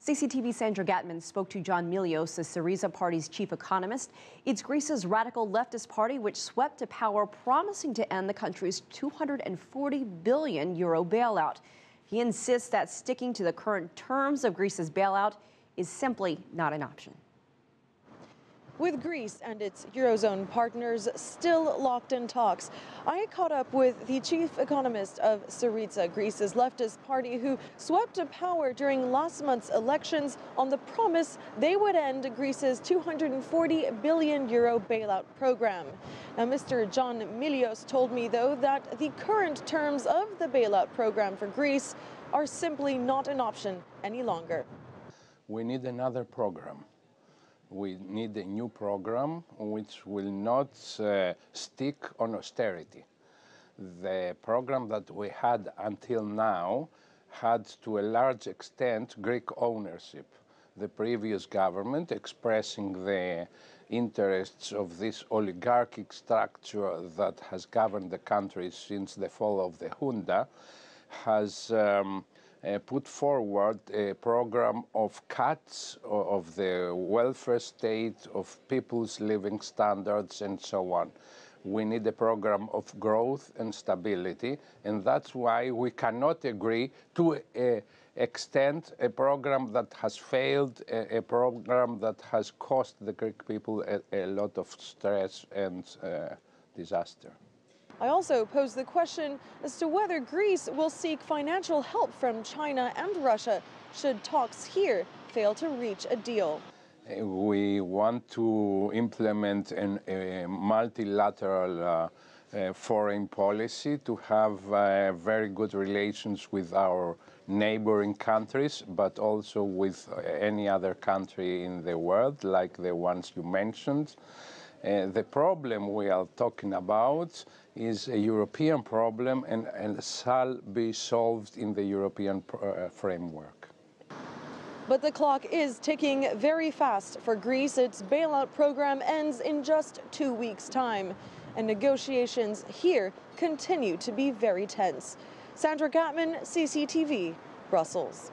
CCTV Sandra Gathmann spoke to John Milios, the Syriza party's chief economist. It's Greece's radical leftist party which swept to power, promising to end the country's €240 billion bailout. He insists that sticking to the current terms of Greece's bailout is simply not an option. With Greece and its Eurozone partners still locked in talks, I caught up with the chief economist of Syriza, Greece's leftist party, who swept to power during last month's elections on the promise they would end Greece's €240 billion bailout program. Now, Mr. John Milios told me, though, that the current terms of the bailout program for Greece are simply not an option any longer. We need another program. We need a new program which will not stick on austerity. The program that we had until now had, to a large extent, Greek ownership. The previous government, expressing the interests of this oligarchic structure that has governed the country since the fall of the junta, has put forward a program of cuts of the welfare state, of people's living standards, and so on. We need a program of growth and stability, and that's why we cannot agree to extend a program that has failed, a program that has cost the Greek people a lot of stress and disaster. I also posed the question as to whether Greece will seek financial help from China and Russia should talks here fail to reach a deal. We want to implement a multilateral foreign policy, to have very good relations with our neighboring countries, but also with any other country in the world, like the ones you mentioned. The problem we are talking about is a European problem and shall be solved in the European framework. But the clock is ticking very fast for Greece. Its bailout program ends in just 2 weeks' time, and negotiations here continue to be very tense. Sandra Gathmann, CCTV, Brussels.